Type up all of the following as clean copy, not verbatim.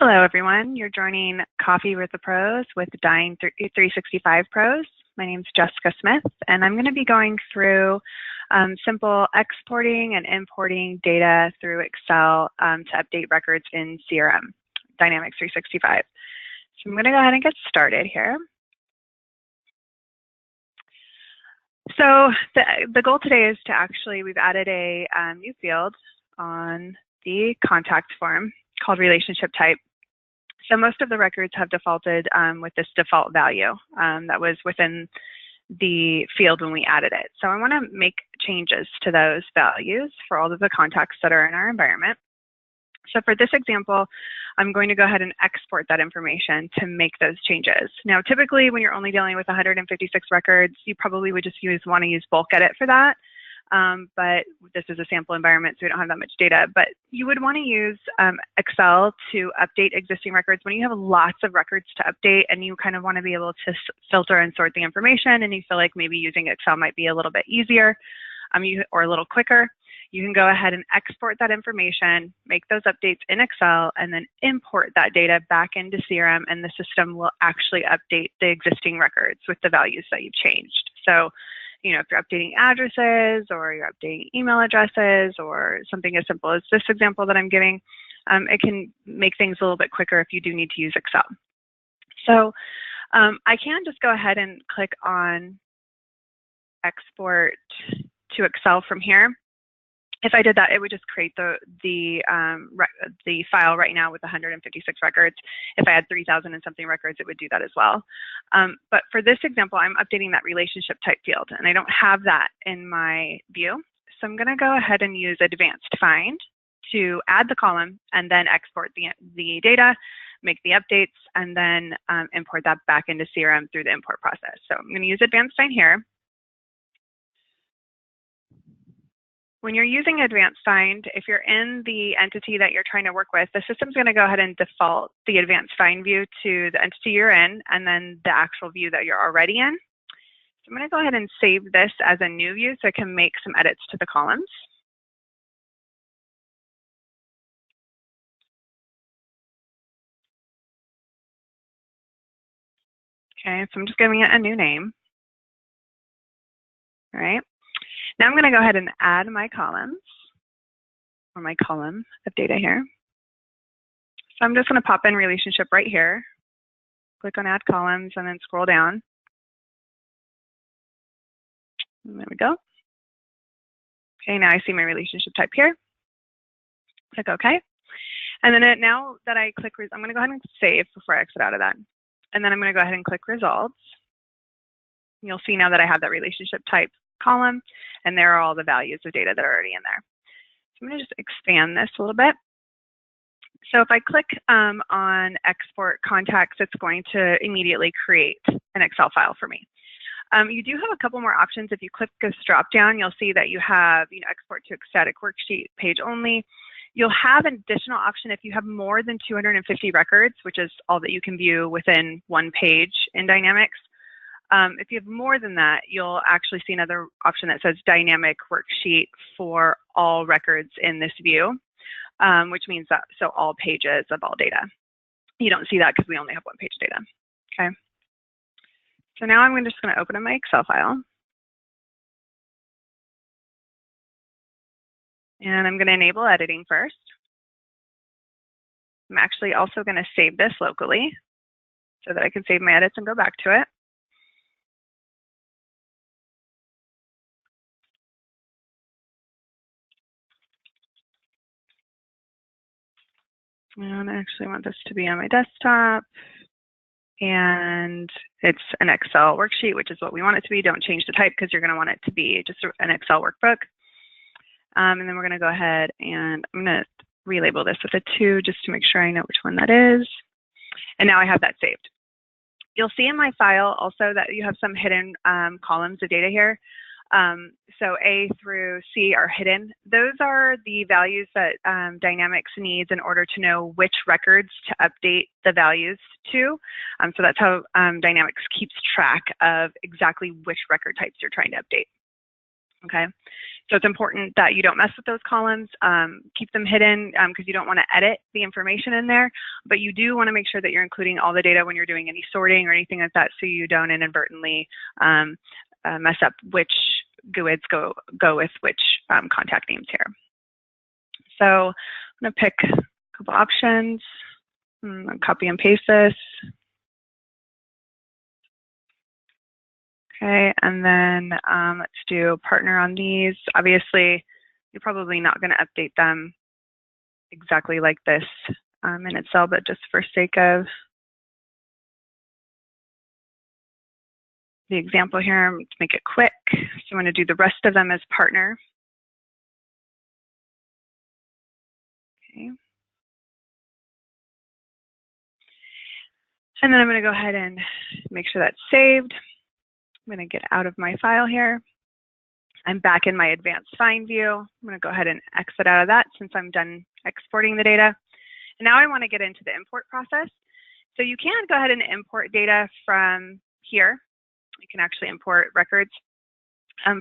Hello, everyone. You're joining Coffee with the Pros with Dyn 365 Pros. My name is Jessica Smith, and I'm going to be going through simple exporting and importing data through Excel to update records in CRM, Dynamics 365. So I'm going to go ahead and get started here. So the goal today is to we've added a new field on the contact form called relationship type. So most of the records have defaulted with this default value that was within the field when we added it. So I want to make changes to those values for all of the contacts that are in our environment. So for this example, I'm going to go ahead and export that information to make those changes. Now, typically when you're only dealing with 156 records, you probably would just want to use bulk edit for that. But this is a sample environment, so we don't have that much data. But you would want to use Excel to update existing records when you have lots of records to update and you kind of want to be able to filter and sort the information, and you feel like maybe using Excel might be a little bit easier or a little quicker. You can go ahead and export that information, make those updates in Excel, and then import that data back into CRM, and the system will actually update the existing records with the values that you've changed. So, if you're updating addresses or you're updating email addresses or something as simple as this example that I'm giving, it can make things a little bit quicker if you do need to use Excel. So I can just go ahead and click on export to Excel from here. If I did that, it would just create the file right now with 156 records. If I had 3,000 and something records, it would do that as well. But for this example, I'm updating that relationship type field, and I don't have that in my view. So I'm going to go ahead and use Advanced Find to add the column and then export the data, make the updates, and then import that back into CRM through the import process. So I'm going to use Advanced Find here. When you're using Advanced Find, if you're in the entity that you're trying to work with, the system's going to go ahead and default the Advanced Find view to the entity you're in and then the actual view that you're already in. So I'm going to go ahead and save this as a new view so I can make some edits to the columns. Okay, so I'm just giving it a new name. All right. Now I'm going to go ahead and add my columns, or my column of data here. So I'm just going to pop in relationship right here, click on add columns, and then scroll down. And there we go. Okay, now I see my relationship type here. Click OK. And then now that I click, I'm going to go ahead and save before I exit out of that. And then I'm going to go ahead and click results. You'll see now that I have that relationship type column, and there are all the values of data that are already in there. So I'm going to just expand this a little bit. So if I click on export contacts, it's going to immediately create an Excel file for me. You do have a couple more options. If you click this drop down, you'll see that you have export to a static worksheet page only. You'll have an additional option if you have more than 250 records, which is all that you can view within one page in Dynamics. If you have more than that, you'll actually see another option that says dynamic worksheet for all records in this view, which means that so all pages of all data. You don't see that because we only have one page data. Okay. So now I'm just going to open up my Excel file. And I'm going to enable editing first. I'm actually also going to save this locally so that I can save my edits and go back to it. And I actually want this to be on my desktop. And it's an Excel worksheet, which is what we want it to be. Don't change the type because you're going to want it to be just an Excel workbook. And then we're going to go ahead and I'm going to relabel this with a 2 just to make sure I know which one that is. And now I have that saved. You'll see in my file also that you have some hidden columns of data here. So A through C are hidden. Those are the values that Dynamics needs in order to know which records to update the values to. So that's how Dynamics keeps track of exactly which record types you're trying to update. Okay, so it's important that you don't mess with those columns, keep them hidden because you don't want to edit the information in there, but you do want to make sure that you're including all the data when you're doing any sorting or anything like that, so you don't inadvertently mess up which GUIDs go with which contact names here. So I'm going to pick a couple options, copy and paste this. Okay, and then let's do partner on these. Obviously, you're probably not going to update them exactly like this in Excel, but just for sake of the example here, to make it quick, so I'm going to do the rest of them as partner. Okay. And then I'm going to go ahead and make sure that's saved. I'm going to get out of my file here. I'm back in my advanced find view. I'm going to go ahead and exit out of that since I'm done exporting the data. And now I want to get into the import process. So you can go ahead and import data from here. You can actually import records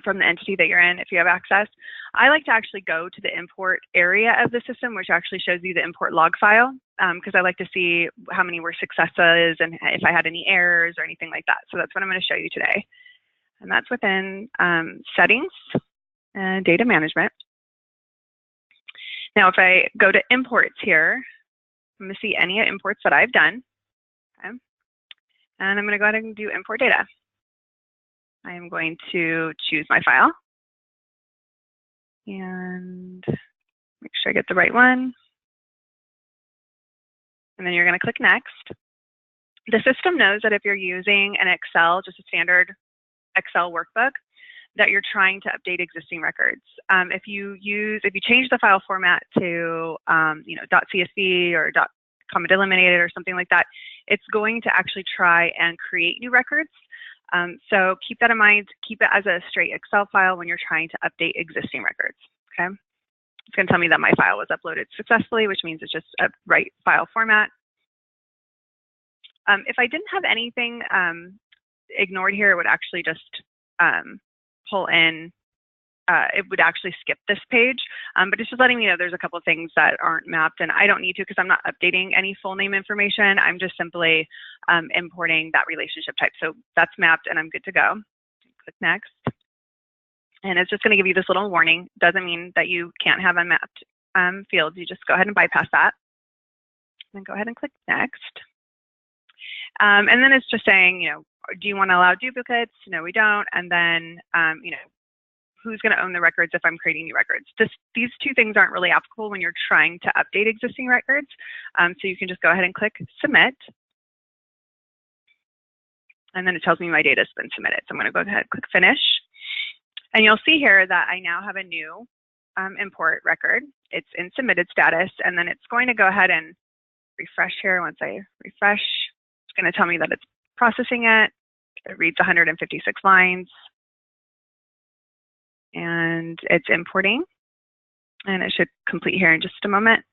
from the entity that you're in if you have access. I like to actually go to the import area of the system, which actually shows you the import log file, because I like to see how many were successes and if I had any errors or anything like that. So that's what I'm going to show you today. And that's within settings and data management. Now, if I go to imports here, I'm going to see any imports that I've done. Okay. And I'm going to go ahead and do import data. I am going to choose my file and make sure I get the right one. And then you're going to click next. The system knows that if you're using an Excel, just a standard Excel workbook, that you're trying to update existing records. If you change the file format to .csv or .comma delimited or something like that, it's going to actually try and create new records. So keep that in mind. Keep it as a straight Excel file when you're trying to update existing records. Okay, it's going to tell me that my file was uploaded successfully, which means it's just a right file format. If I didn't have anything ignored here, it would actually just pull in. It would actually skip this page, but it's just letting me know there's a couple of things that aren't mapped, and I don't need to because I'm not updating any full name information. I'm just simply importing that relationship type. So that's mapped and I'm good to go. Click next. And it's just going to give you this little warning. Doesn't mean that you can't have unmapped fields. You just go ahead and bypass that. And then go ahead and click next. And then it's just saying, do you want to allow duplicates? No, we don't. And then, who's going to own the records if I'm creating new records? These two things aren't really applicable when you're trying to update existing records. So you can just go ahead and click submit. And then it tells me my data has been submitted. So I'm going to go ahead and click finish. And you'll see here that I now have a new import record. It's in submitted status. And then it's going to go ahead and refresh here. Once I refresh, it's going to tell me that it's processing it. It reads 156 lines. And it's importing, and it should complete here in just a moment.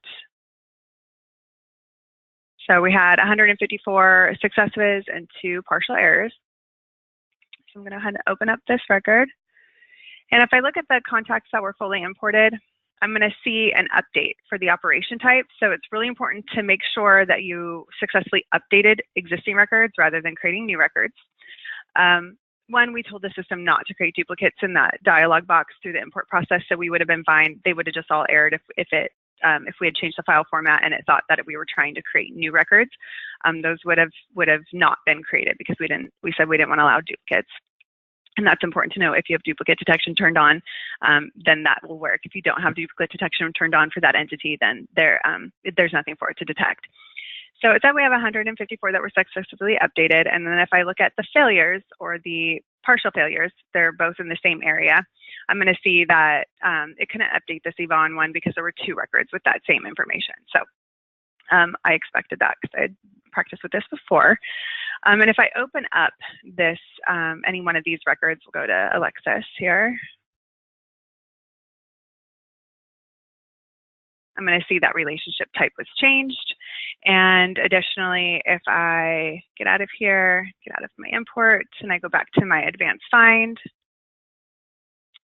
So we had 154 successes and 2 partial errors. So I'm going to go ahead and open up this record. And if I look at the contacts that were fully imported, I'm going to see an update for the operation type. So it's really important to make sure that you successfully updated existing records rather than creating new records. One, we told the system not to create duplicates in that dialog box through the import process, so we would have been fine. They would have just all errored if we had changed the file format and it thought that we were trying to create new records. Those would have not been created because we said we didn't want to allow duplicates. And that's important to know. If you have duplicate detection turned on, then that will work. If you don't have duplicate detection turned on for that entity, then there's nothing for it to detect. So it said we have 154 that were successfully updated. And then if I look at the failures or the partial failures, they're both in the same area. I'm going to see that it couldn't update this Yvonne one because there were 2 records with that same information. So I expected that because I had practiced with this before. And if I open up this, any one of these records, we'll go to Alexis here. I'm going to see that relationship type was changed. And additionally, if I get out of here, get out of my import, and I go back to my advanced find,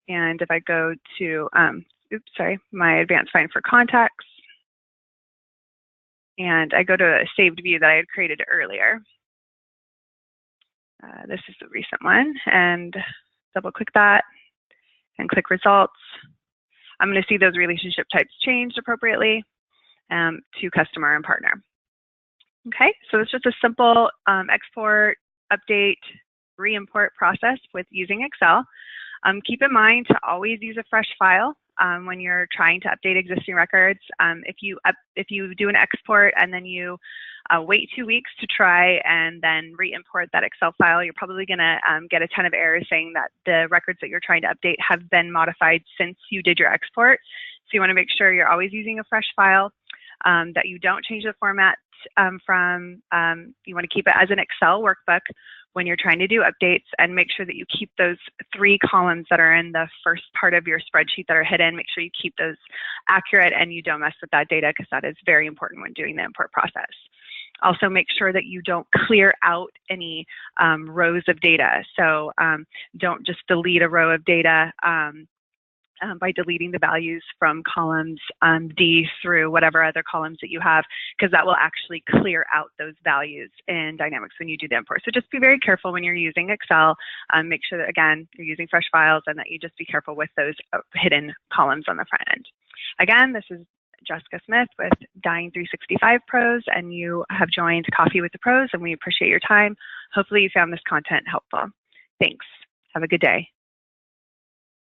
And if I go to, my advanced find for contacts, and I go to a saved view that I had created earlier. This is the recent one, and double click that and click results. I'm going to see those relationship types changed appropriately to customer and partner. Okay, so it's just a simple export, update, re-import process with using Excel. Keep in mind to always use a fresh file when you're trying to update existing records. If you do an export and then you wait 2 weeks to try and then re-import that Excel file, you're probably going to get a ton of errors saying that the records that you're trying to update have been modified since you did your export. So you want to make sure you're always using a fresh file, that you don't change the format you want to keep it as an Excel workbook when you're trying to do updates, and make sure that you keep those 3 columns that are in the first part of your spreadsheet that are hidden. Make sure you keep those accurate and you don't mess with that data, because that is very important when doing the import process. Also, make sure that you don't clear out any rows of data. So don't just delete a row of data by deleting the values from columns D through whatever other columns that you have, because that will actually clear out those values in Dynamics when you do the import. So just be very careful when you're using Excel. Make sure that, again, you're using fresh files and that you just be careful with those hidden columns on the front end. Again, this is Jessica Smith with Dying365 Pros, and you have joined Coffee with the Pros, and we appreciate your time. Hopefully you found this content helpful. Thanks. Have a good day.